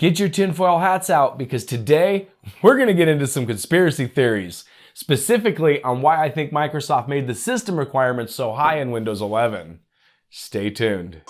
Get your tinfoil hats out because today we're going to get into some conspiracy theories, specifically on why I think Microsoft made the system requirements so high in Windows 11. Stay tuned.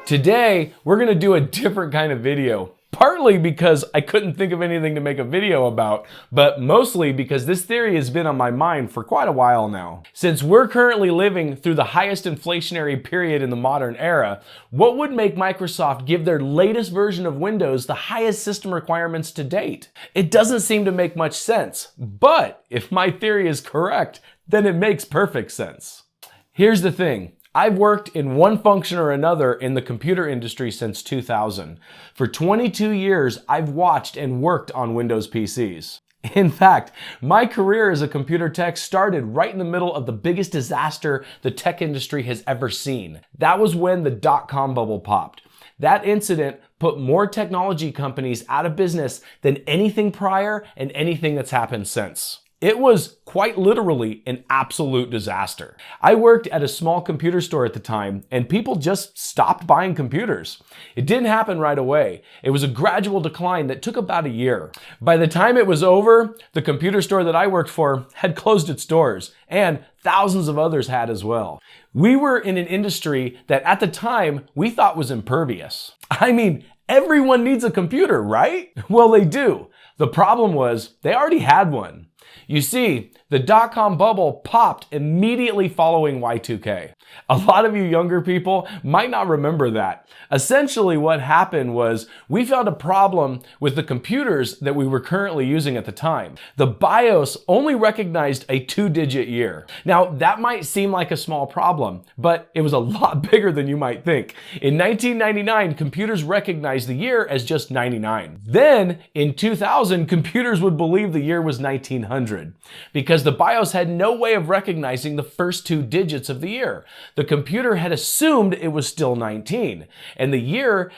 Today, we're going to do a different kind of video. Partly because I couldn't think of anything to make a video about, but mostly because this theory has been on my mind for quite a while now. Since we're currently living through the highest inflationary period in the modern era, what would make Microsoft give their latest version of Windows the highest system requirements to date? It doesn't seem to make much sense, but if my theory is correct, then it makes perfect sense. Here's the thing. I've worked in one function or another in the computer industry since 2000. For 22 years, I've watched and worked on Windows PCs. In fact, my career as a computer tech started right in the middle of the biggest disaster the tech industry has ever seen. That was when the dot-com bubble popped. That incident put more technology companies out of business than anything prior and anything that's happened since. It was quite literally an absolute disaster. I worked at a small computer store at the time, and people just stopped buying computers. It didn't happen right away. It was a gradual decline that took about a year. By the time it was over, the computer store that I worked for had closed its doors, and thousands of others had as well. We were in an industry that at the time we thought was impervious. I mean, everyone needs a computer, right? Well, they do. The problem was they already had one. You see, the dot-com bubble popped immediately following Y2K. A lot of you younger people might not remember that. Essentially what happened was we found a problem with the computers that we were currently using at the time. The BIOS only recognized a 2-digit year. Now that might seem like a small problem, but it was a lot bigger than you might think. In 1999, computers recognized the year as just 99. Then in 2000, computers would believe the year was 1900 because the BIOS had no way of recognizing the first 2 digits of the year. The computer had assumed it was still 19, and the year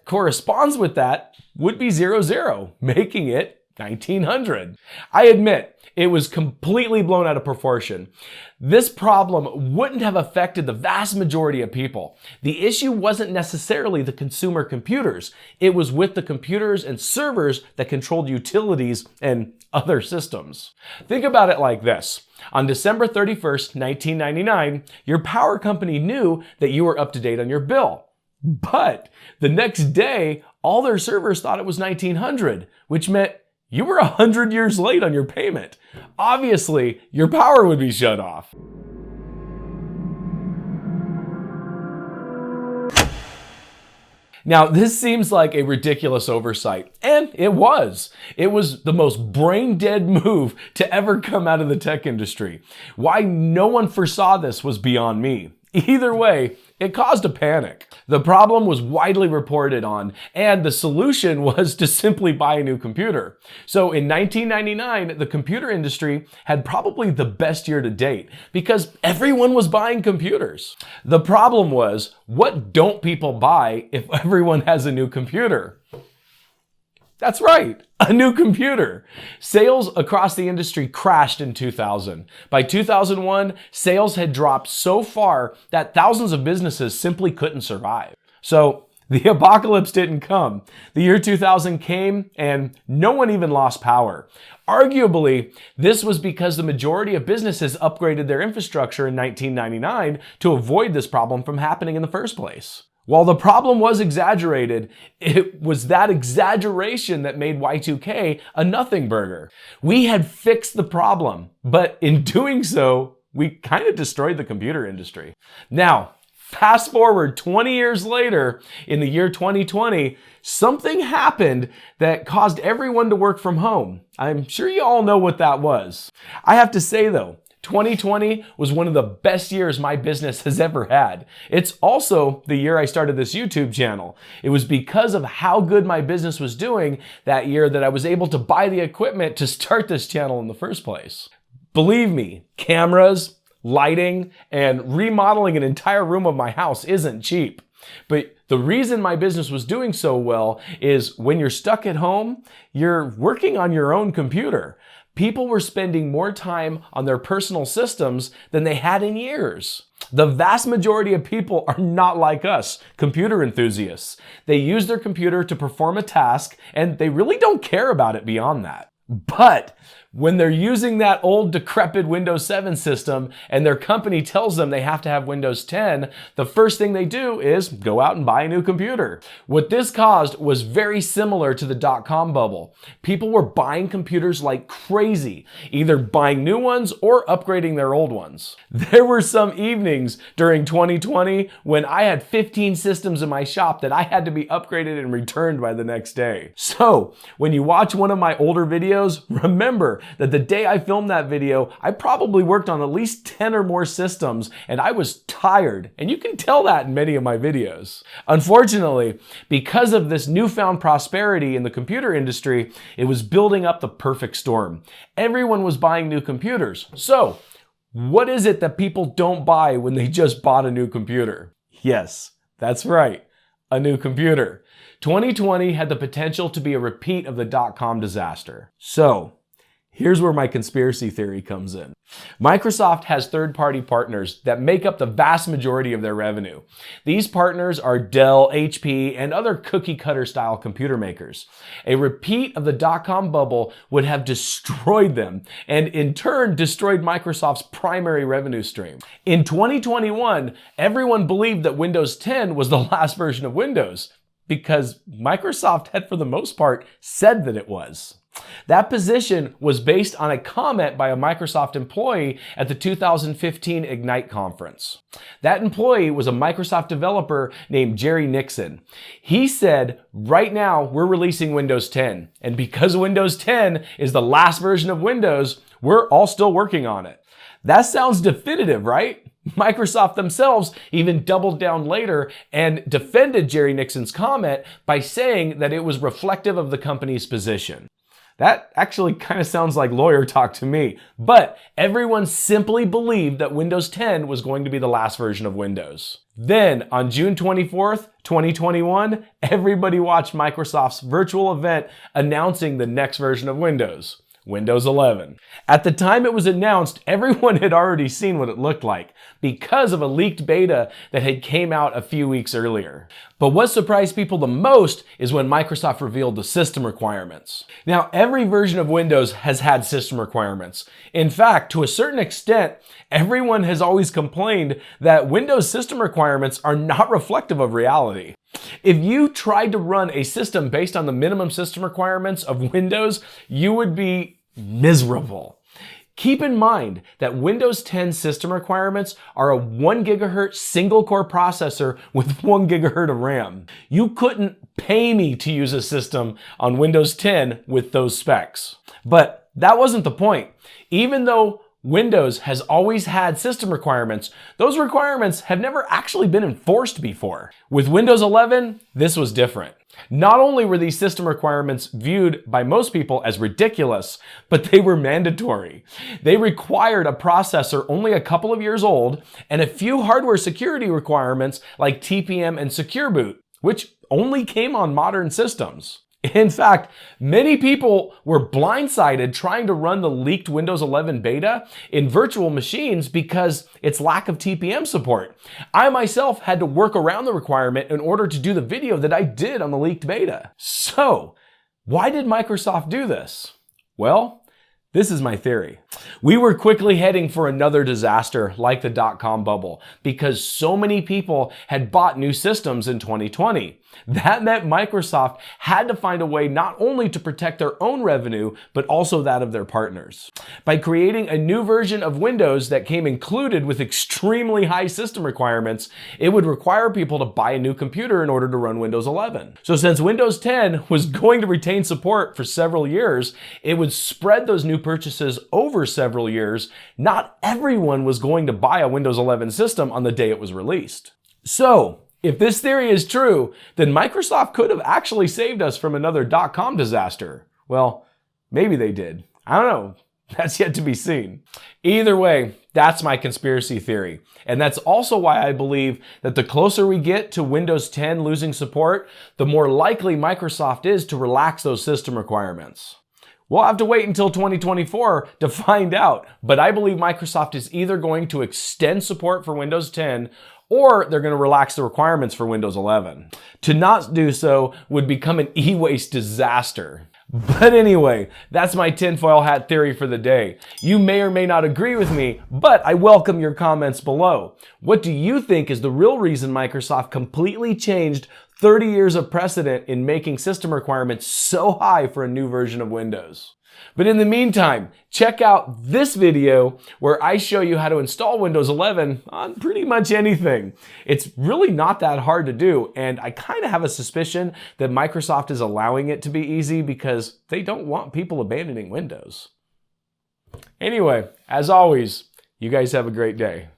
corresponds with that would be 00, making it 1900. I admit, it was completely blown out of proportion. This problem wouldn't have affected the vast majority of people. The issue wasn't necessarily the consumer computers. It was with the computers and servers that controlled utilities and other systems. Think about it like this. On December 31st, 1999, your power company knew that you were up to date on your bill. But the next day, all their servers thought it was 1900, which meant you were 100 years late on your payment. Obviously, your power would be shut off. Now, this seems like a ridiculous oversight, and it was. It was the most brain-dead move to ever come out of the tech industry. Why no one foresaw this was beyond me. Either way, it caused a panic. The problem was widely reported on, and the solution was to simply buy a new computer. So in 1999, the computer industry had probably the best year to date because everyone was buying computers. The problem was, what don't people buy if everyone has a new computer? That's right, a new computer. Sales across the industry crashed in 2000. By 2001, sales had dropped so far that thousands of businesses simply couldn't survive. So the apocalypse didn't come. The year 2000 came and no one even lost power. Arguably, this was because the majority of businesses upgraded their infrastructure in 1999 to avoid this problem from happening in the first place. While the problem was exaggerated, it was that exaggeration that made Y2K a nothing burger. We had fixed the problem, but in doing so, we kind of destroyed the computer industry. Now, fast forward 20 years later, in the year 2020, something happened that caused everyone to work from home. I'm sure you all know what that was. I have to say though, 2020 was one of the best years my business has ever had. It's also the year I started this YouTube channel. It was because of how good my business was doing that year that I was able to buy the equipment to start this channel in the first place. Believe me, cameras, lighting, and remodeling an entire room of my house isn't cheap. But the reason my business was doing so well is when you're stuck at home, you're working on your own computer. People were spending more time on their personal systems than they had in years. The vast majority of people are not like us, computer enthusiasts. They use their computer to perform a task, and they really don't care about it beyond that. But when they're using that old decrepit Windows 7 system and their company tells them they have to have Windows 10, the first thing they do is go out and buy a new computer. What this caused was very similar to the dot-com bubble. People were buying computers like crazy, either buying new ones or upgrading their old ones. There were some evenings during 2020 when I had 15 systems in my shop that I had to be upgraded and returned by the next day. So when you watch one of my older videos, remember that the day I filmed that video, I probably worked on at least 10 or more systems and I was tired. And you can tell that in many of my videos. Unfortunately, because of this newfound prosperity in the computer industry, it was building up the perfect storm. Everyone was buying new computers. So, what is it that people don't buy when they just bought a new computer? Yes, that's right, a new computer. 2020 had the potential to be a repeat of the dot-com disaster. So, here's where my conspiracy theory comes in. Microsoft has third-party partners that make up the vast majority of their revenue. These partners are Dell, HP, and other cookie-cutter style computer makers. A repeat of the dot-com bubble would have destroyed them, and in turn destroyed Microsoft's primary revenue stream. In 2021, everyone believed that Windows 10 was the last version of Windows, because Microsoft had, for the most part, said that it was. That position was based on a comment by a Microsoft employee at the 2015 Ignite conference. That employee was a Microsoft developer named Jerry Nixon. He said, right now we're releasing Windows 10, and because Windows 10 is the last version of Windows, we're all still working on it. That sounds definitive, right? Microsoft themselves even doubled down later and defended Jerry Nixon's comment by saying that it was reflective of the company's position. That actually kind of sounds like lawyer talk to me, but everyone simply believed that Windows 10 was going to be the last version of Windows. Then, on June 24th, 2021, everybody watched Microsoft's virtual event announcing the next version of Windows. Windows 11. At the time it was announced, everyone had already seen what it looked like because of a leaked beta that had came out a few weeks earlier. But what surprised people the most is when Microsoft revealed the system requirements. Now, every version of Windows has had system requirements. In fact, to a certain extent, everyone has always complained that Windows system requirements are not reflective of reality. If you tried to run a system based on the minimum system requirements of Windows, you would be miserable. Keep in mind that Windows 10 system requirements are a 1 gigahertz single core processor with 1 gigahertz of RAM. You couldn't pay me to use a system on Windows 10 with those specs. But that wasn't the point. Even though Windows has always had system requirements, those requirements have never actually been enforced before. With Windows 11, this was different. Not only were these system requirements viewed by most people as ridiculous, but they were mandatory. They required a processor only a couple of years old and a few hardware security requirements like TPM and Secure Boot, which only came on modern systems. In fact, many people were blindsided trying to run the leaked Windows 11 beta in virtual machines because its lack of TPM support. I myself had to work around the requirement in order to do the video that I did on the leaked beta. So, why did Microsoft do this? Well, this is my theory. We were quickly heading for another disaster like the dot-com bubble because so many people had bought new systems in 2020. That meant Microsoft had to find a way not only to protect their own revenue, but also that of their partners. By creating a new version of Windows that came included with extremely high system requirements, it would require people to buy a new computer in order to run Windows 11. So since Windows 10 was going to retain support for several years, it would spread those new purchases over several years. Not everyone was going to buy a Windows 11 system on the day it was released. So, if this theory is true, then Microsoft could have actually saved us from another dot-com disaster. Well, maybe they did. I don't know. That's yet to be seen. Either way, that's my conspiracy theory. And that's also why I believe that the closer we get to Windows 10 losing support, the more likely Microsoft is to relax those system requirements. We'll have to wait until 2024 to find out, but I believe Microsoft is either going to extend support for Windows 10 or they're going to relax the requirements for Windows 11. To not do so would become an e-waste disaster. But anyway, that's my tinfoil hat theory for the day. You may or may not agree with me, but I welcome your comments below. What do you think is the real reason Microsoft completely changed 30 years of precedent in making system requirements so high for a new version of Windows? But in the meantime, check out this video where I show you how to install Windows 11 on pretty much anything. It's really not that hard to do, and I kind of have a suspicion that Microsoft is allowing it to be easy because they don't want people abandoning Windows. Anyway, as always, you guys have a great day.